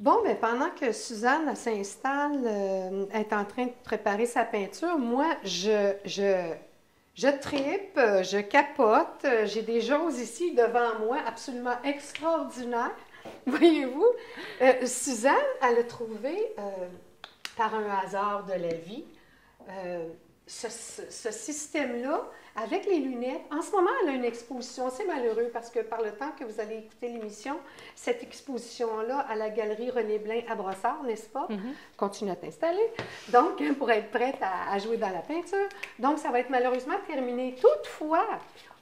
Bon, mais pendant que Suzanne elle s'installe, est en train de préparer sa peinture, moi, je tripe, je capote. J'ai des choses ici devant moi absolument extraordinaires. Voyez-vous, Suzanne, elle a trouvé, par un hasard de la vie, euh, ce système-là avec les lunettes. En ce moment, elle a une exposition. C'est malheureux parce que par le temps que vous allez écouter l'émission, cette exposition-là à la galerie René Blin à Brossard, n'est-ce pas? Continue à t'installer. Donc, pour être prête à jouer dans la peinture. Donc, ça va être malheureusement terminé. Toutefois,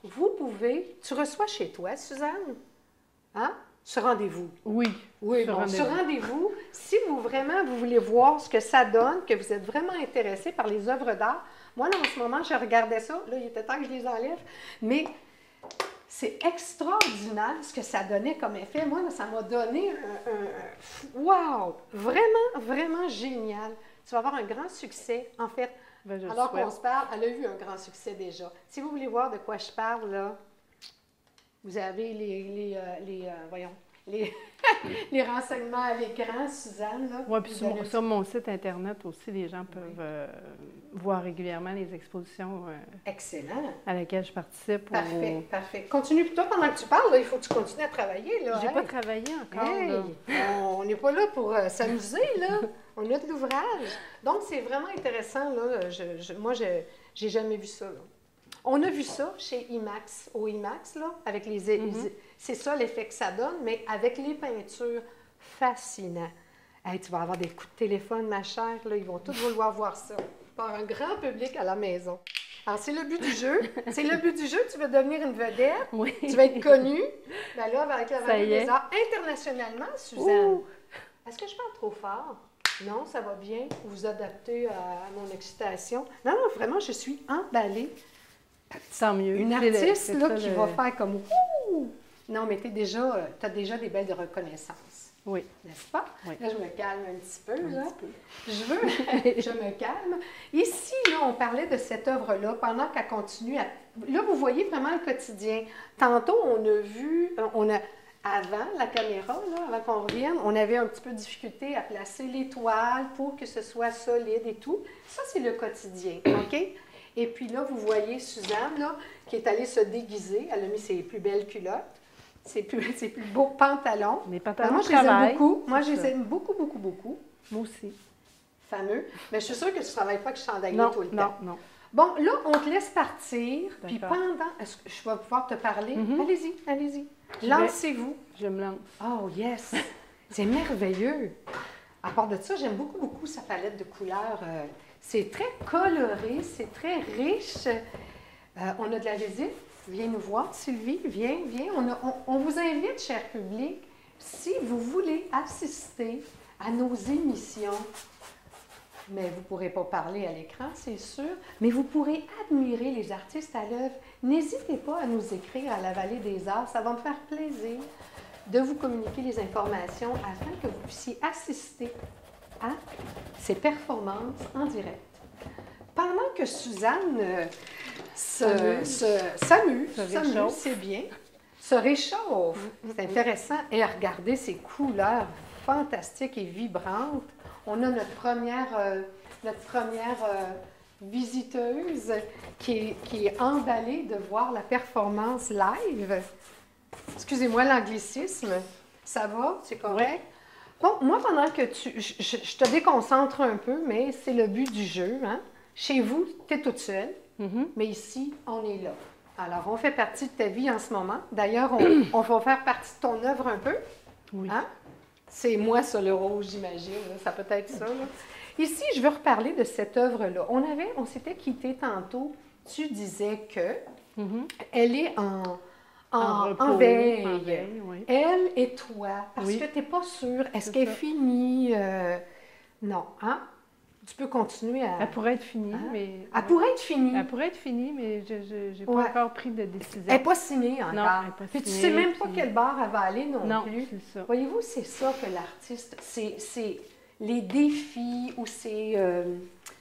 vous pouvez... Tu reçois chez toi, Suzanne? Hein? Ce rendez-vous. Oui. Oui, bon, ce rendez-vous, si vous voulez voir ce que ça donne, que vous êtes vraiment intéressé par les œuvres d'art, moi, là, en ce moment, je regardais ça, là, il était temps que je les enlève, mais c'est extraordinaire ce que ça donnait comme effet. Moi, là, ça m'a donné wow! Vraiment, vraiment génial. Tu vas avoir un grand succès, en fait. Alors qu'on se parle, elle a eu un grand succès déjà. Si vous voulez voir de quoi je parle, là, vous avez voyons, les renseignements à l'écran, Suzanne. Oui, puis sur mon site Internet aussi, les gens peuvent voir régulièrement les expositions excellent. À laquelle je participe. Parfait, parfait. Continue plutôt pendant que tu parles, là, il faut que tu continues à travailler. Je n'ai pas travaillé encore. Hey, on n'est pas là pour s'amuser, là. On a de l'ouvrage. Donc, c'est vraiment intéressant. Là. Moi, je n'ai jamais vu ça. Là. On a vu ça chez IMAX, au IMAX, là, avec les... C'est ça l'effet que ça donne, mais avec les peintures, fascinant. Hey, tu vas avoir des coups de téléphone, ma chère, là, ils vont tous vouloir voir ça, par un grand public à la maison. Alors, c'est le but du jeu. C'est le but du jeu, tu veux devenir une vedette, oui. Tu vas être connue. Bien là, avec la Vallée des Arts, internationalement, Suzanne. Est-ce que je parle trop fort? Non, ça va bien. Vous vous adaptez à mon excitation. Non, non, vraiment, je suis emballée. Tant mieux. Une artiste là, qui va faire comme « Ouh! » Non, mais tu as déjà des belles reconnaissances. Oui. N'est-ce pas? Oui. Là, je me calme un petit peu. Un Là. petit peu. Je me calme. Ici, là, on parlait de cette œuvre-là pendant qu'elle continue à... Là, vous voyez vraiment le quotidien. Tantôt, on a vu... Avant la caméra, là, avant qu'on revienne, on avait un petit peu de difficulté à placer l'étoile pour que ce soit solide et tout. Ça, c'est le quotidien, OK? Et puis là, vous voyez Suzanne, là, qui est allée se déguiser. Elle a mis ses plus belles culottes, ses plus beaux pantalons. Les pantalons moi, je les aime beaucoup. Moi, je les aime beaucoup, beaucoup, beaucoup. Moi aussi. Fameux. Mais je suis sûre que tu ne travailles pas avec chandail tout le temps. Non. Bon, là, on te laisse partir. Puis pendant... Est-ce que je vais pouvoir te parler? Allez-y, allez-y. Lancez-vous. Je me lance. Oh, yes! C'est merveilleux. À part de ça, j'aime beaucoup, beaucoup sa palette de couleurs. C'est très coloré, c'est très riche. On a de la visite. Viens nous voir, Sylvie. Viens. On vous invite, cher public, si vous voulez assister à nos émissions, mais vous ne pourrez pas parler à l'écran, c'est sûr, mais vous pourrez admirer les artistes à l'œuvre. N'hésitez pas à nous écrire à la Vallée des Arts. Ça va me faire plaisir de vous communiquer les informations afin que vous puissiez assister à ces performances en direct. Pendant que Suzanne s'amuse, c'est bien, se réchauffe, c'est intéressant, et regardez ces couleurs fantastiques et vibrantes. On a notre première visiteuse qui est emballée de voir la performance live. Excusez-moi l'anglicisme. Ça va? C'est correct? Bon, moi, pendant que je te déconcentre un peu, mais c'est le but du jeu. Hein? Chez vous, tu es toute seule, mais ici, on est là. Alors, on fait partie de ta vie en ce moment. D'ailleurs, on va faire partie de ton œuvre un peu. Oui. Hein? C'est moi, ça, le rose, j'imagine. Ça peut être ça. Là. Ici, je veux reparler de cette œuvre-là. On s'était quitté tantôt. Tu disais que elle est en veille. Oui. Elle et toi, parce que tu n'es pas sûre. Est-ce qu'elle est finie? Non. Hein? Tu peux continuer à... Elle pourrait être finie, mais... Elle pourrait être finie. Elle pourrait être finie, mais je n'ai pas encore pris de décision. Elle n'est pas signée encore. Non, elle n'est pas signée. Puis tu ne sais même pas quel bar elle va aller non plus. C'est ça. Voyez-vous, c'est ça que l'artiste... C'est les défis ou c'est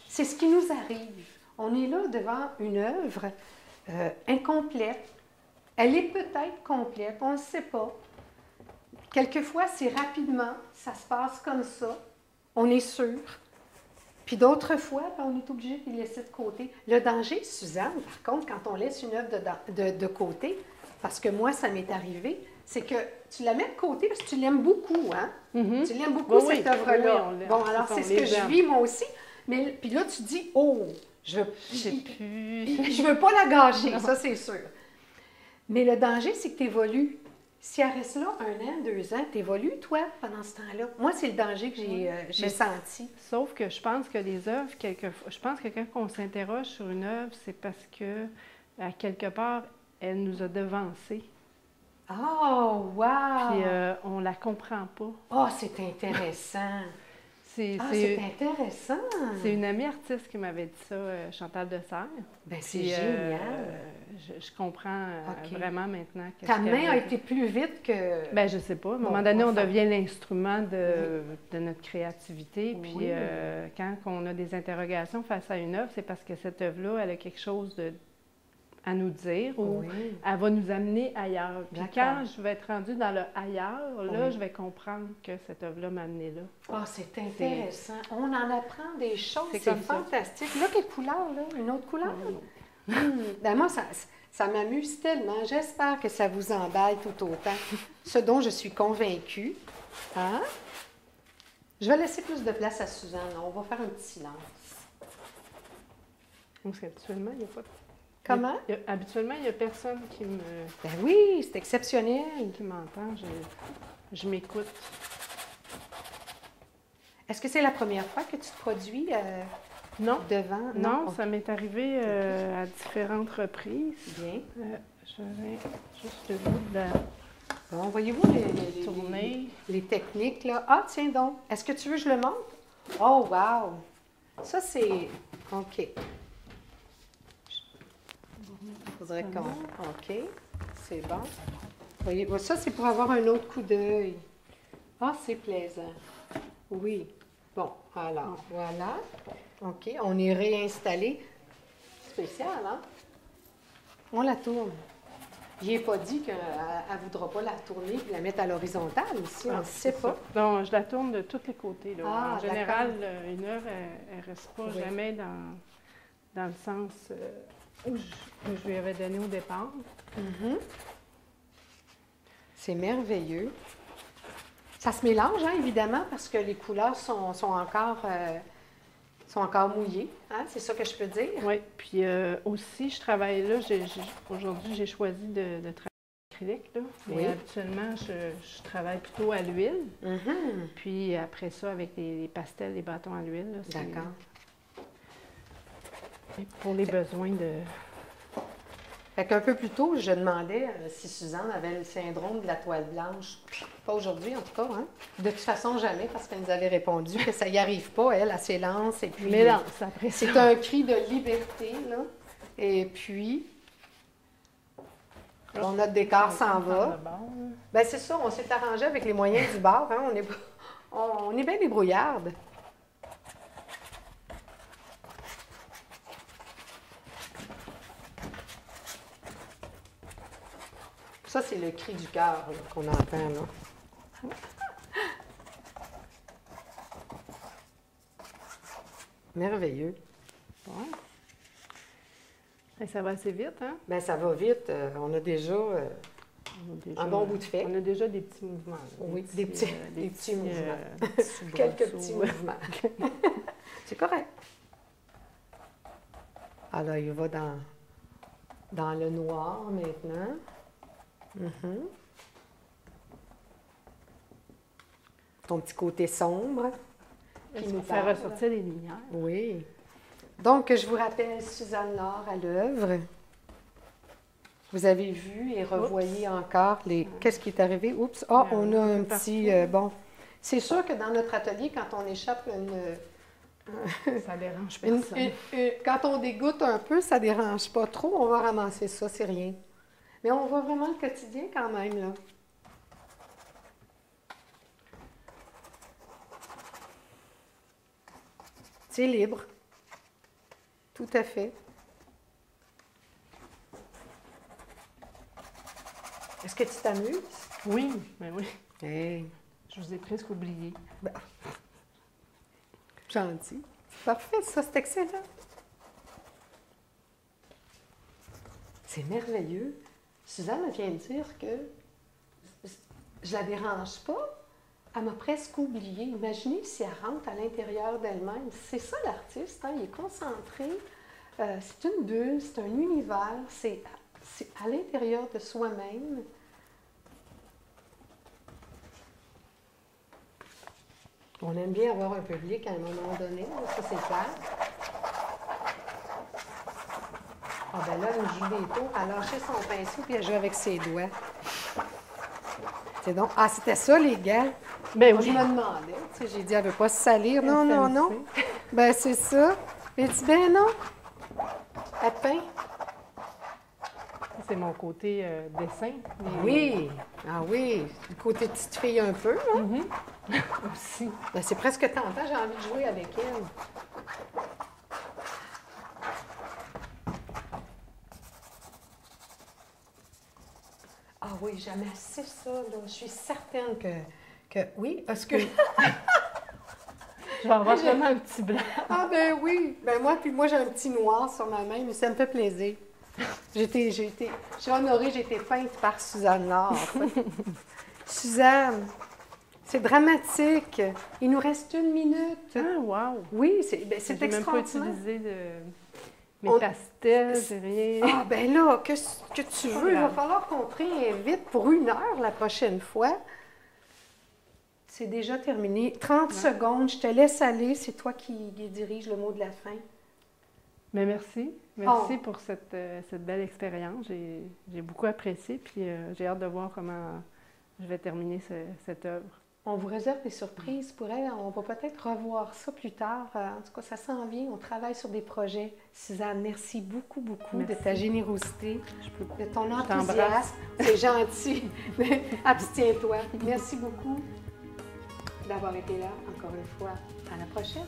ce qui nous arrive. On est là devant une œuvre incomplète. Elle est peut-être complète, on ne le sait pas. quelquefois, c'est rapidement, ça se passe comme ça, on est sûr. Puis d'autres fois, ben, on est obligé de les laisser de côté. Le danger, Suzanne, par contre, quand on laisse une œuvre de côté, parce que moi, ça m'est arrivé, c'est que tu la mets de côté parce que tu l'aimes beaucoup, hein? Tu l'aimes beaucoup, Oui, cette œuvre-là. oui, Bon, alors c'est ce que je vis, moi aussi. Mais puis là, tu dis, oh, je veux pas la gâcher, ça, c'est sûr. Mais le danger, c'est que tu évolues. Si elle reste là 1 an, 2 ans, tu évolues, toi, pendant ce temps-là. Moi, c'est le danger que j'ai senti. Sauf que je pense que les œuvres, quelquefois, je pense que quand on s'interroge sur une œuvre, c'est parce que, à quelque part, elle nous a devancés. Oh, wow! Puis on la comprend pas. Oh, c'est intéressant! c'est intéressant! C'est une amie artiste qui m'avait dit ça, Chantal Dessert. Bien, c'est génial! Je comprends vraiment maintenant. Ta main a été plus vite que... Bien, je sais pas. À un moment donné, on devient l'instrument de notre créativité. Puis quand on a des interrogations face à une œuvre, c'est parce que cette œuvre-là, elle a quelque chose à nous dire ou elle va nous amener ailleurs. Puis quand je vais être rendue dans le ailleurs, là, je vais comprendre que cette œuvre-là m'a amenée là. Ah, c'est intéressant. On en apprend des choses. C'est fantastique. Là, quelle couleur, là? Une autre couleur? Ben moi, ça m'amuse tellement. J'espère que ça vous emballe tout autant. Ce dont je suis convaincue. Hein? Je vais laisser plus de place à Suzanne. On va faire un petit silence. Parce qu'habituellement, il n'y a pas de... Comment? Habituellement, il n'y a personne qui me... Ben oui, c'est exceptionnel. Qui m'entend. Je m'écoute. Est-ce que c'est la première fois que tu te produis devant? Non, ça m'est arrivé à différentes reprises. Bien. Je vais juste le bout de la... Bon, voyez-vous les techniques, là? Ah, tiens donc. Est-ce que tu veux que je le montre? Oh, wow! Ça, c'est... OK. Faudrait qu'on... OK. C'est bon. Voyez, ça, c'est pour avoir un autre coup d'œil. Ah, c'est plaisant. Oui. Bon, alors, voilà. OK, on est réinstallé. Spécial, hein? On la tourne. Je n'ai pas dit qu'elle ne voudra pas la tourner et la mettre à l'horizontale ici, on ne sait pas. Non, je la tourne de tous les côtés. Là. Ah, en général, une œuvre, elle ne reste pas jamais dans le sens où je lui avais donné au départ. C'est merveilleux. Ça se mélange, hein, évidemment, parce que les couleurs sont encore mouillées. Hein? C'est ça que je peux dire? Oui. Puis aussi, je travaille là. Aujourd'hui, j'ai choisi de travailler à l'acrylique. Mais habituellement, je travaille plutôt à l'huile. Puis après ça, avec les pastels, les bâtons à l'huile. D'accord. Pour les besoins de... Fait qu'un peu plus tôt, je demandais si Suzanne avait le syndrome de la toile blanche. Pas aujourd'hui, en tout cas. Hein? De toute façon, jamais, parce qu'elle nous avait répondu que ça n'y arrive pas. Elle s'élance. Et puis, c'est un cri de liberté, là. Et puis, notre décor s'en va. Bien, c'est ça, on s'est arrangé avec les moyens du bord. Hein? On est bien débrouillardes. Ça, c'est le cri du cœur qu'on entend, là. Merveilleux. Ouais. Et ça va assez vite, hein? Bien, ça va vite. On a déjà un bon bout de fait. On a déjà des petits mouvements. Là. Oui, des petits mouvements. Quelques petits mouvements. C'est correct. Alors, il va dans le noir maintenant. Ton petit côté sombre. Qui nous fait ressortir les lumières. Oui. Donc, je vous rappelle Suzanne Laure à l'œuvre. Vous avez vu et revoyez encore qu'est-ce qui est arrivé. Oups! Ah, on a un petit... bon, c'est sûr que dans notre atelier, quand on échappe ça dérange personne. Quand on dégoûte un peu, ça dérange pas trop. On va ramasser ça, c'est rien. Mais on voit vraiment le quotidien quand même, là. C'est libre. Tout à fait. Est-ce que tu t'amuses? Oui, mais oui. Hey, Je vous ai presque oublié. ben, gentil. C'est parfait, ça, c'est excellent. C'est merveilleux. Suzanne vient de dire que je la dérange pas. Elle m'a presque oublié. Imaginez si elle rentre à l'intérieur d'elle-même. C'est ça l'artiste, hein? Il est concentré. C'est une bulle, c'est un univers. C'est à l'intérieur de soi-même. On aime bien avoir un public à un moment donné. Ça, c'est clair. Ah ben là, elle me joue des tours. Elle a lâché son pinceau puis elle joue avec ses doigts. C'est donc... Ah, c'était ça, les gars? Ben Moi, je oui. me demandais. Tu sais, j'ai dit, elle veut pas se salir. Non, Elle non, s'aime, non. tu sais. Ben, c'est ça. J'ai dit, ben non. Elle peint. C'est mon côté dessin. Oui. Ah oui. Le côté petite fille un peu, hein? Mhm. Aussi. Ben, c'est presque tentant. J'ai envie de jouer avec elle. Ah oui, j'aime assez ça, là. Je suis certaine que... Oui, parce que... Je vais avoir vraiment un petit blanc. Ah ben oui! Ben moi j'ai un petit noir sur ma main, mais ça me fait plaisir. Je suis honorée, j'ai été peinte par Suzanne Laure. Suzanne, c'est dramatique. Il nous reste 1 minute. Ah, wow! Oui, c'est J'ai même pas extraordinaire. utilisé mes pastels, j'ai rien. Ah ben là, que tu Pas veux, il va grave. falloir qu'on te réinvite pour 1 heure la prochaine fois. C'est déjà terminé. 30 secondes, je te laisse aller. C'est toi qui dirige le mot de la fin. Mais merci. Merci Oh. pour cette belle expérience. J'ai beaucoup apprécié, puis j'ai hâte de voir comment je vais terminer cette œuvre. On vous réserve des surprises pour elle. On va peut-être revoir ça plus tard. En tout cas, ça s'en vient. On travaille sur des projets. Suzanne, merci beaucoup, beaucoup de ta Merci. générosité, Je peux de ton t'embrasse. enthousiasme. C'est gentil. Abstiens-toi. Merci beaucoup d'avoir été là encore une fois. À la prochaine.